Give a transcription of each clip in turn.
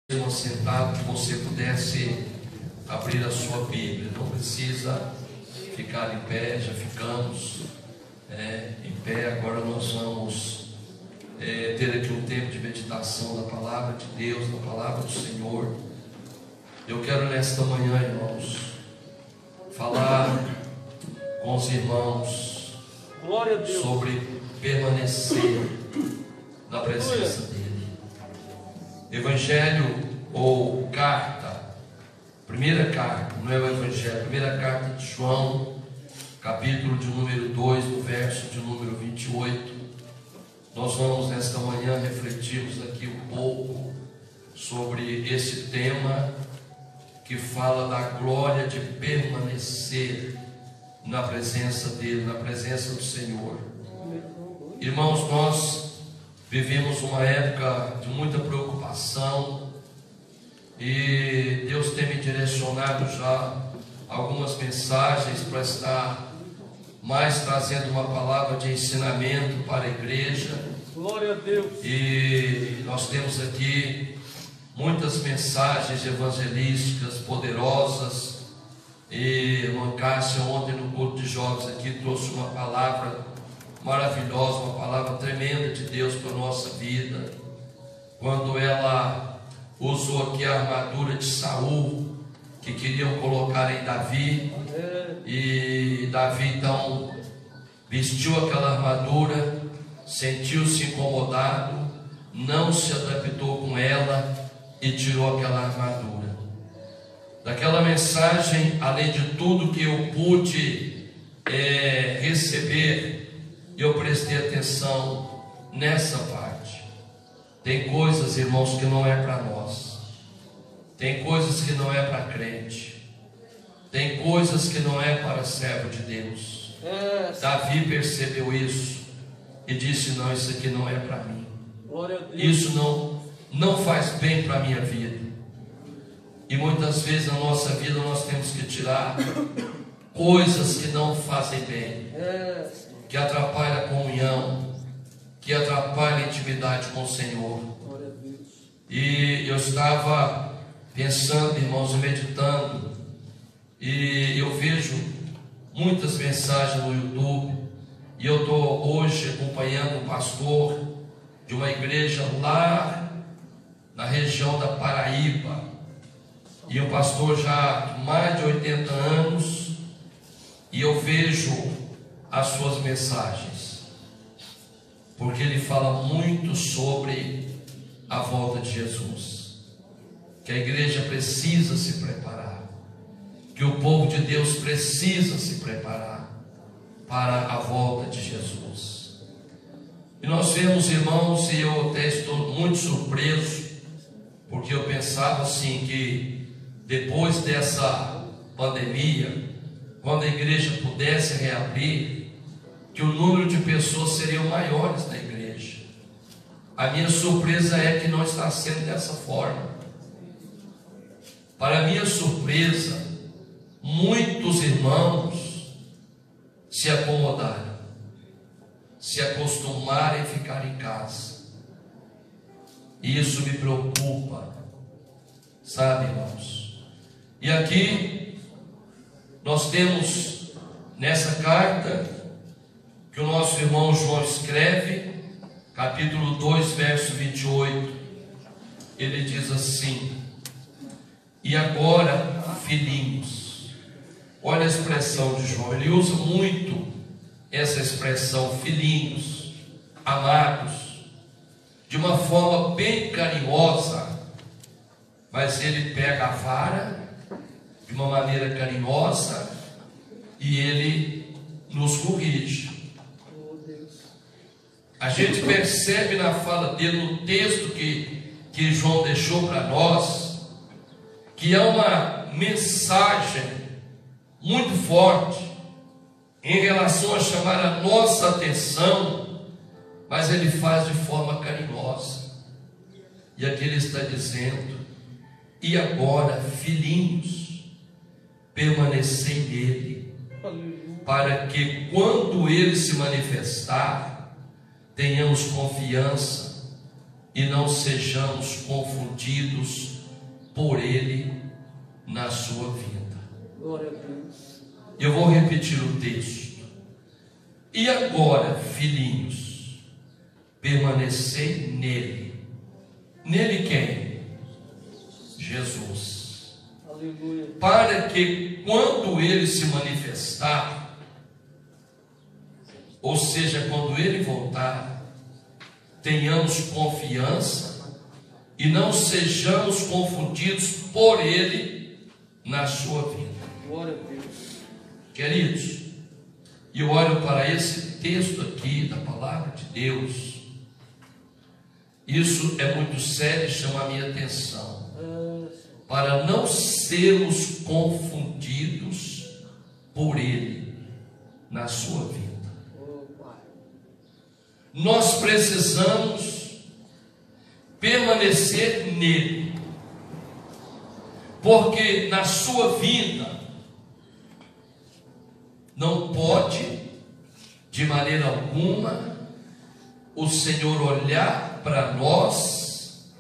Sentado, que você pudesse abrir a sua Bíblia. Não precisa ficar em pé, já ficamos em pé. Agora nós vamos ter aqui um tempo de meditação da palavra de Deus, da palavra do Senhor. Eu quero nesta manhã, irmãos, falar com os irmãos sobre permanecer na presença dele. Evangelho ou carta, primeira carta, não é o Evangelho, primeira carta de João, capítulo de número 2, no verso de número 28. Nós vamos nesta manhã refletirmos aqui um pouco sobre esse tema que fala da glória de permanecer na presença dele, na presença do Senhor. Irmãos, nós vivemos uma época de muita preocupação e Deus tem me direcionado já algumas mensagens para estar mais trazendo uma palavra de ensinamento para a igreja. Glória a Deus. E nós temos aqui muitas mensagens evangelísticas poderosas. E a irmã Cássia ontem no culto de jovens aqui trouxe uma palavra maravilhosa, uma palavra tremenda de Deus para a nossa vida, quando ela usou aqui a armadura de Saul, que queriam colocar em Davi, e Davi então vestiu aquela armadura, sentiu-se incomodado, não se adaptou com ela e tirou aquela armadura. Daquela mensagem, além de tudo que eu pude receber, eu prestei atenção nessa parte. Tem coisas, irmãos, que não é para nós. Tem coisas que não é para crente. Tem coisas que não é para servo de Deus. Davi percebeu isso e disse: não, isso aqui não é para mim. Isso não faz bem para a minha vida. E muitas vezes na nossa vida nós temos que tirar coisas que não fazem bem, que atrapalha a comunhão, que atrapalha a intimidade com o Senhor. E eu estava pensando, irmãos, e meditando, e eu vejo muitas mensagens no YouTube, e eu estou hoje acompanhando um pastor de uma igreja lá na região da Paraíba, e um pastor já de mais de 80 anos, e eu vejo as suas mensagens, porque ele fala muito sobre a volta de Jesus, que a igreja precisa se preparar, que o povo de Deus precisa se preparar para a volta de Jesus. E nós vemos, irmãos, e eu até estou muito surpreso, porque eu pensava assim que depois dessa pandemia, quando a igreja pudesse reabrir, que o número de pessoas seriam maiores na igreja. A minha surpresa é que não está sendo dessa forma. Para minha surpresa, muitos irmãos se acomodaram, se acostumaram a ficar em casa. E isso me preocupa, sabe, irmãos? E aqui nós temos nessa carta que o nosso irmão João escreve, capítulo 2, verso 28, ele diz assim: e agora, filhinhos. Olha a expressão de João, ele usa muito essa expressão, filhinhos, amados, de uma forma bem carinhosa, mas ele pega a vara de uma maneira carinhosa e ele nos corrige. A gente percebe na fala dele, no texto que João deixou para nós, que é uma mensagem muito forte em relação a chamar a nossa atenção, mas ele faz de forma carinhosa. E aqui ele está dizendo: e agora, filhinhos, permanecei nele, para que quando ele se manifestar, tenhamos confiança e não sejamos confundidos por ele na sua vida. Glória a Deus. Eu vou repetir o texto. E agora, filhinhos, permanecei nele. Nele quem? Jesus. Aleluia. Para que quando ele se manifestar, ou seja, quando ele voltar, tenhamos confiança e não sejamos confundidos por ele na sua vida. Glória a Deus. Queridos, eu olho para esse texto aqui da palavra de Deus. Isso é muito sério e chama a minha atenção. Para não sermos confundidos por ele na sua vida. Nós precisamos permanecer nele, porque na sua vinda não pode de maneira alguma o Senhor olhar para nós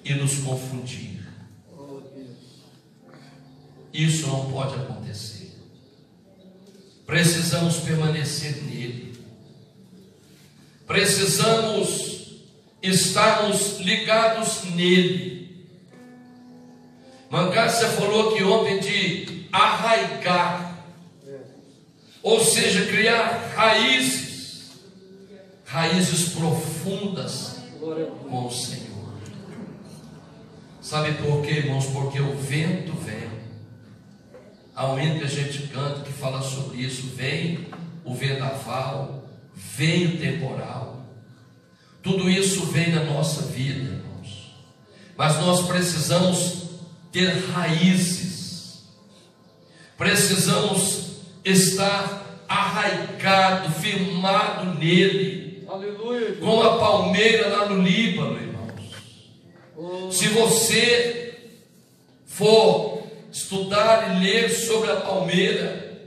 e nos confundir. Isso não pode acontecer. Precisamos permanecer nele. Precisamos estarmos ligados nele. Mancácia falou aqui ontem de arraigar, ou seja, criar raízes profundas com o Senhor. Sabe por quê, irmãos? Porque o vento vem. Há um hino que a gente canta que fala sobre isso. Vem o vendaval, vem o temporal. Tudo isso vem na nossa vida, irmãos. Mas nós precisamos ter raízes. Precisamos estar arraigado, firmado nele. Aleluia. Como a palmeira lá no Líbano, irmãos. Se você for estudar e ler sobre a palmeira,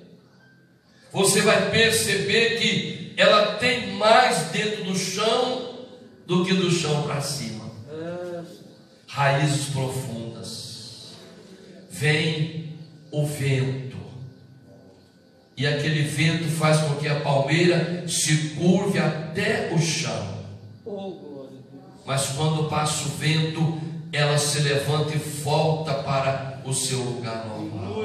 você vai perceber que ela tem mais dentro do chão do que do chão para cima. Raízes profundas. Vem o vento, e aquele vento faz com que a palmeira se curve até o chão. Mas quando passa o vento, ela se levanta e volta para o seu lugar normal.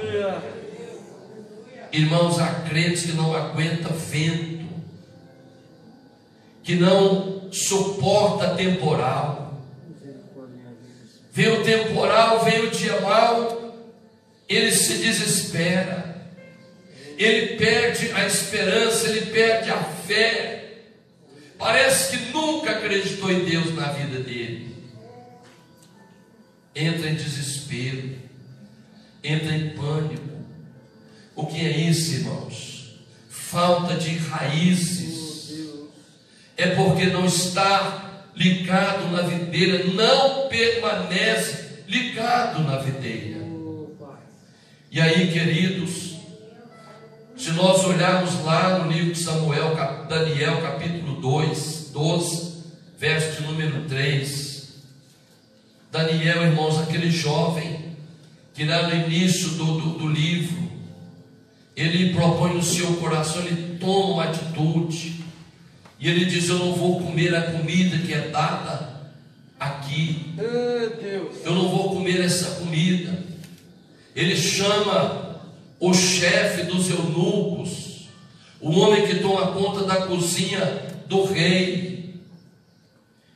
Irmãos, há crentes que não aguentam vento, que não suporta temporal. Vem o temporal, vem o dia mau, ele se desespera, ele perde a esperança, ele perde a fé. Parece que nunca acreditou em Deus na vida dele. Entra em desespero, entra em pânico. O que é isso, irmãos? Falta de raízes. É porque não está ligado na videira, não permanece ligado na videira. E aí, queridos, se nós olharmos lá no livro de Samuel, Daniel capítulo 2, 12, verso de número 3, Daniel, irmãos, aquele jovem que lá no início do livro, ele propõe no seu coração, ele toma uma atitude, e ele diz: eu não vou comer a comida que é dada aqui, eu não vou comer essa comida. Ele chama o chefe dos eunucos, o homem que toma conta da cozinha do rei,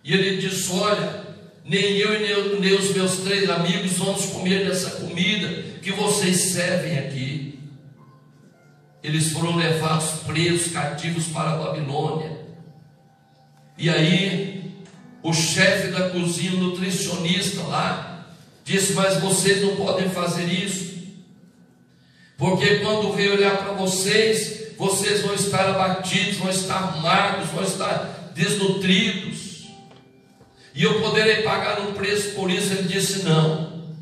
e ele diz: olha, nem eu e nem os meus 3 amigos vamos comer dessa comida que vocês servem aqui. Eles foram levados presos, cativos para a Babilônia. E aí o chefe da cozinha, o nutricionista lá, disse: mas vocês não podem fazer isso, porque quando o rei olhar para vocês, vocês vão estar abatidos, vão estar magros, vão estar desnutridos, e eu poderei pagar um preço por isso. Ele disse: não,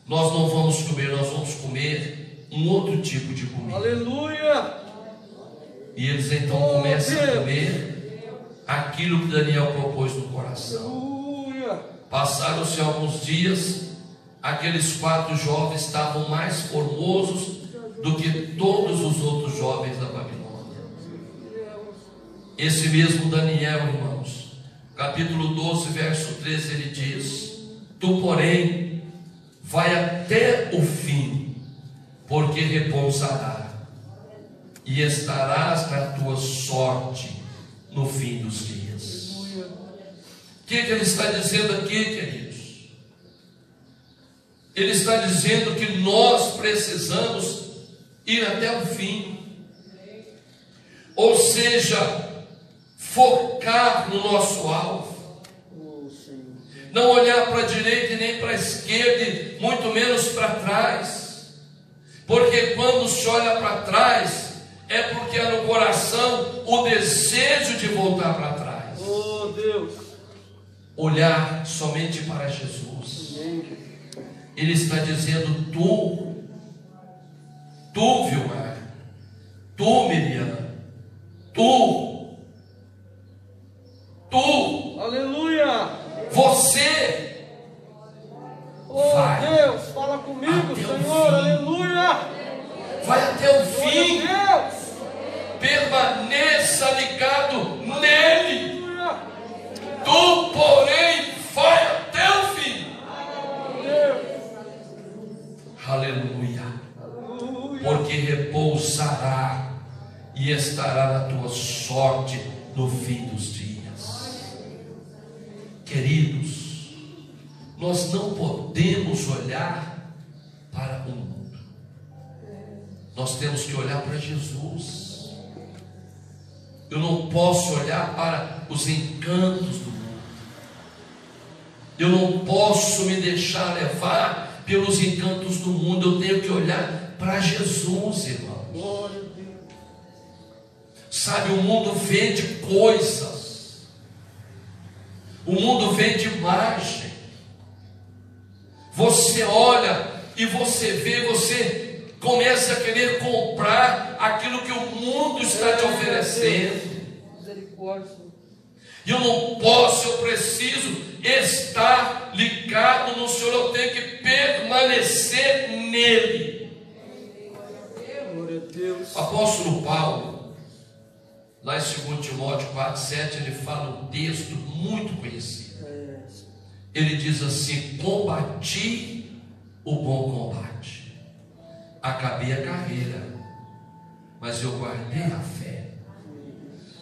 nós não vamos comer, nós vamos comer um outro tipo de comida. Aleluia! E eles então começam a comer aquilo que Daniel propôs no coração. Aleluia! Passaram-se alguns dias, aqueles 4 jovens estavam mais formosos do que todos os outros jovens da Babilônia. Esse mesmo Daniel, irmãos, capítulo 12, verso 13, ele diz: tu, porém, vai até o fim, porque repousará, e estarás na tua sorte no fim dos dias. O que ele está dizendo aqui, queridos? Ele está dizendo que nós precisamos ir até o fim, ou seja, focar no nosso alvo, não olhar para a direita e nem para a esquerda, e muito menos para trás, porque quando se olha para trás, é porque há no coração o desejo de voltar para trás. Oh Deus, olhar somente para Jesus. Ele está dizendo: tu Vilmar, tu Miriam, tu, aleluia, você, oh vai Deus, fala comigo, Senhor, aleluia, vai até o glória fim, a Deus, permaneça ligado nele. aleluia, Tu, porém, vai até o fim. Deus, Aleluia. aleluia, Porque repousará e estará na tua sorte no fim dos dias. Queridos, nós não podemos olhar para o mundo, nós temos que olhar para Jesus. Eu não posso olhar para os encantos do mundo, eu não posso me deixar levar pelos encantos do mundo, eu tenho que olhar para Jesus, irmãos. glória a Deus, Sabe, o mundo vende coisas, o mundo vende imagem. Você olha e você vê, você começa a querer comprar aquilo que o mundo está te oferecendo. misericórdia, E eu não posso, eu preciso estar ligado no Senhor, eu tenho que permanecer nele. glória a Deus, O apóstolo Paulo, lá em 2 Timóteo 4,7, ele fala um texto muito conhecido. Ele diz assim: combati o bom combate, acabei a carreira, mas eu guardei a fé.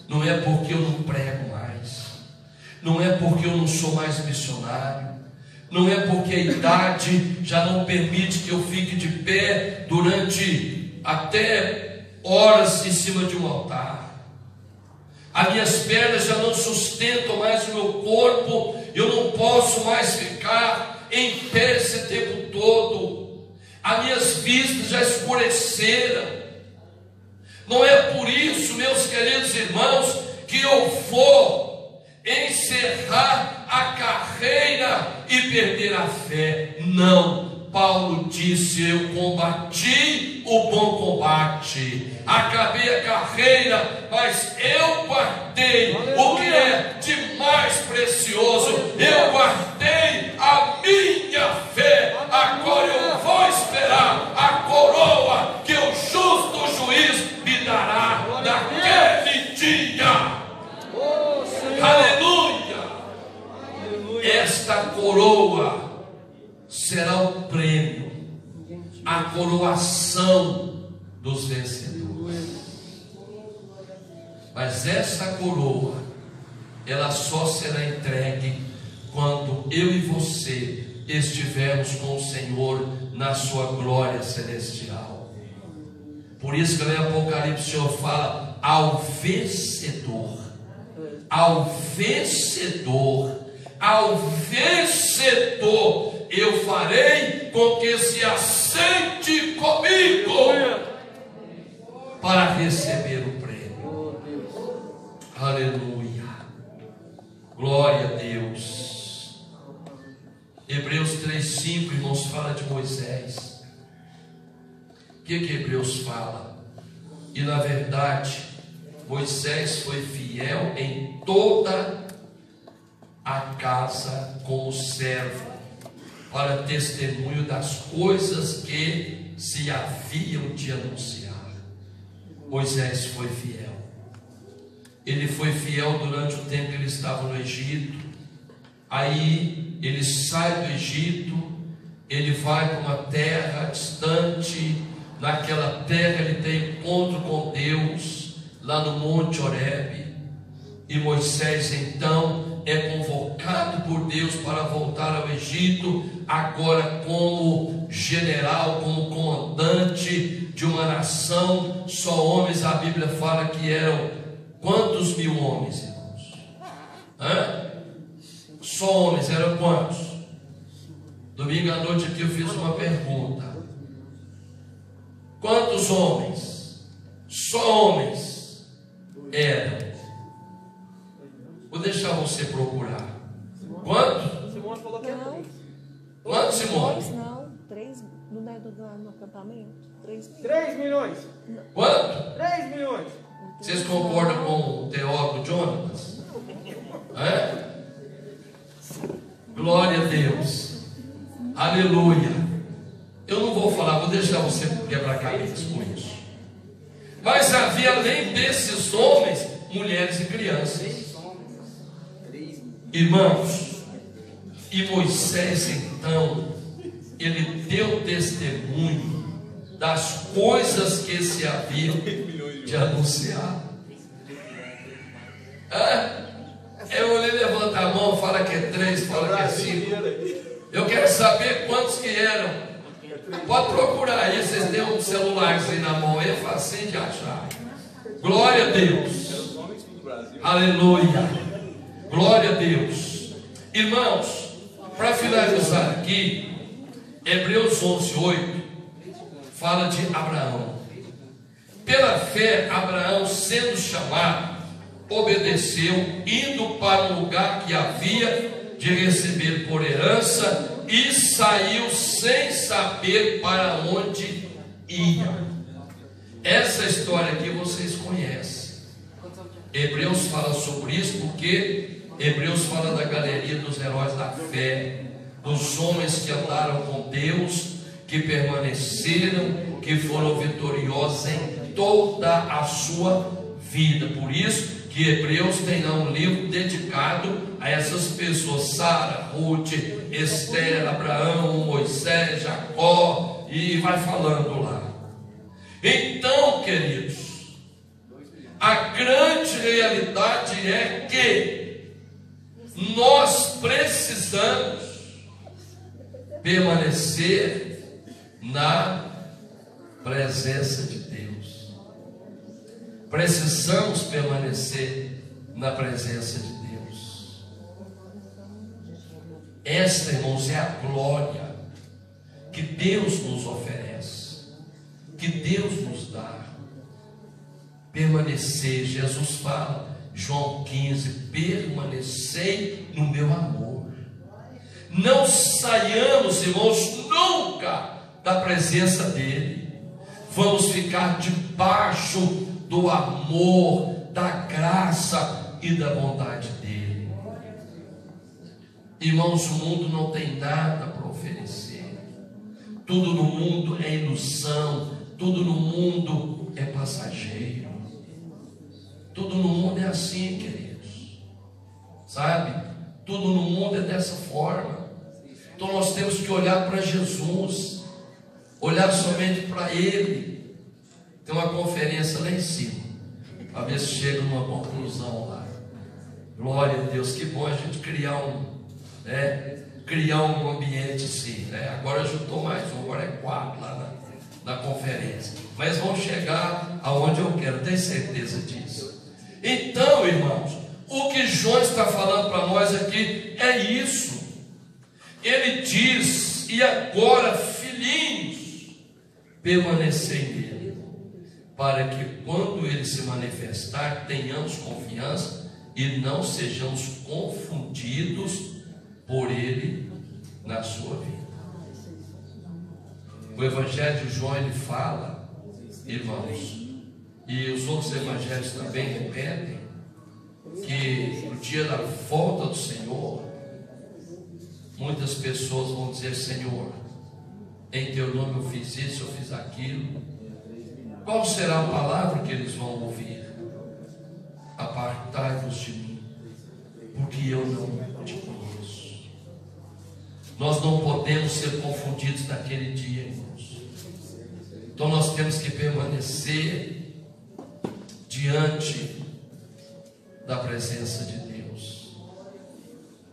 Não é porque eu não prego mais, não é porque eu não sou mais missionário, não é porque a idade já não permite que eu fique de pé durante até horas em cima de um altar. As minhas pernas já não sustentam mais o meu corpo, eu não posso mais ficar em pé esse tempo todo. As minhas vistas já escureceram. Não é por isso, meus queridos irmãos, que eu vou encerrar a carreira e perder a fé. Não. Paulo disse: eu combati o bom combate, acabei a carreira, mas eu guardei o que é de mais precioso, eu guardei a minha fé. Agora eu vou esperar a coroa que o justo juiz me dará naquele dia. oh Senhor, Aleluia! aleluia, Esta coroa será o prêmio, a coroação dos vencedores. Mas essa coroa, ela só será entregue quando eu e você estivermos com o Senhor na sua glória celestial. Por isso que lá em Apocalipse o Senhor fala: ao vencedor, ao vencedor, ao vencedor eu farei com que se assente comigo para receber o prêmio. oh Deus, Aleluia, glória a Deus. Hebreus 3,5, irmãos, fala de Moisés. O que Hebreus fala? E na verdade, Moisés foi fiel em toda a casa como servo, para testemunho das coisas que se haviam de anunciar. Moisés foi fiel. Ele foi fiel durante o tempo que ele estava no Egito. Aí ele sai do Egito, ele vai para uma terra distante. Naquela terra ele tem encontro com Deus, lá no Monte Horebe. E Moisés então é convocado por Deus para voltar ao Egito, agora como general, como comandante de uma nação. Só homens, a Bíblia fala que eram quantos mil homens, irmãos? Só homens, eram quantos? Domingo à noite aqui eu fiz uma pergunta: quantos homens? Só homens eram. Vou deixar você procurar. Quanto? Simone falou que é 3. Quanto, Simone? 2 não, 3 não é no acampamento? 3 milhões. Quanto? 3 milhões. Vocês concordam com o teólogo Jonas? Glória a Deus. Aleluia. Eu não vou falar, vou deixar você quebrar cabeças com isso. Mas havia além desses homens, mulheres e crianças. Irmãos, e Moisés então, ele deu testemunho das coisas que se haviam de anunciar. Eu levanta a mão, fala que é 3, fala que é 5. Eu quero saber quantos que eram. Pode procurar aí, vocês têm um celularzinho na mão, é fácil de achar. Glória a Deus. Aleluia. Glória a Deus. Irmãos, para finalizar aqui, Hebreus 11:8 fala de Abraão. Pela fé, Abraão, sendo chamado, obedeceu, indo para um lugar que havia de receber por herança, e saiu sem saber para onde ia. Essa história aqui vocês conhecem. Hebreus fala sobre isso porque Hebreus fala da galeria dos heróis da fé, dos homens que andaram com Deus, que permaneceram, que foram vitoriosos em toda a sua vida. Por isso que Hebreus tem lá um livro dedicado a essas pessoas: Sara, Ruth, Esther, Abraão, Moisés, Jacó, e vai falando lá. Então, queridos, a grande realidade é que nós precisamos permanecer na presença de Deus. Precisamos permanecer na presença de Deus. Esta, irmãos, é a glória que Deus nos oferece, que Deus nos dá. Permanecer, Jesus fala, João 15, permanecei no meu amor. Não saiamos, irmãos, nunca da presença dele. Vamos ficar debaixo do amor, da graça e da bondade dele. Irmãos, o mundo não tem nada para oferecer. Tudo no mundo é ilusão, tudo no mundo é passageiro. Tudo no mundo é assim, queridos. Sabe? Tudo no mundo é dessa forma. Então nós temos que olhar para Jesus, olhar somente para Ele. Tem uma conferência lá em cima, para ver se chega numa conclusão lá. Glória a Deus, que bom a gente criar um ambiente assim, né? Agora juntou mais um, agora é 4 lá na conferência. Mas vão chegar aonde eu quero, tenho certeza disso. Então, irmãos, o que João está falando para nós aqui é isso. Ele diz: e agora, filhinhos, permanecei nele, para que quando ele se manifestar, tenhamos confiança e não sejamos confundidos por ele na sua vida. O Evangelho de João, ele fala, irmãos, e os outros evangelhos também repetem, que no dia da volta do Senhor, muitas pessoas vão dizer: Senhor, em teu nome eu fiz isso, eu fiz aquilo. Qual será a palavra que eles vão ouvir? Apartai-vos de mim, porque eu não te conheço. Nós não podemos ser confundidos naquele dia, irmãos. Então nós temos que permanecer diante da presença de Deus.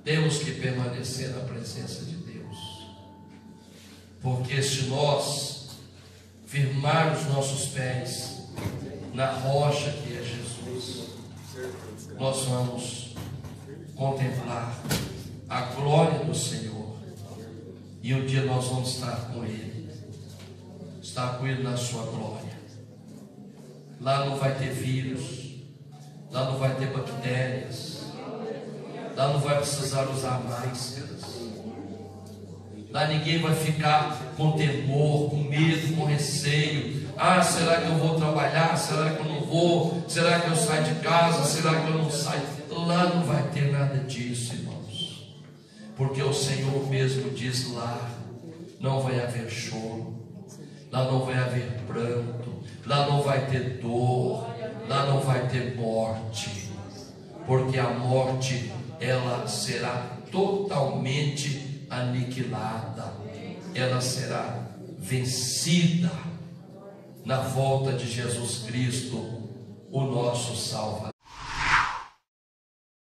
Temos que permanecer na presença de Deus, porque se nós firmarmos nossos pés na rocha que é Jesus, nós vamos contemplar a glória do Senhor, e um dia nós vamos estar com Ele, na sua glória. Lá não vai ter vírus, lá não vai ter bactérias, lá não vai precisar usar máscaras, lá ninguém vai ficar com temor, com medo, com receio. Ah, será que eu vou trabalhar? Será que eu não vou? Será que eu saio de casa? Será que eu não saio? Lá não vai ter nada disso, irmãos, porque o Senhor mesmo diz: lá não vai haver choro, lá não vai haver pranto, lá não vai ter dor, lá não vai ter morte, porque a morte, ela será totalmente aniquilada, ela será vencida na volta de Jesus Cristo, o nosso Salvador.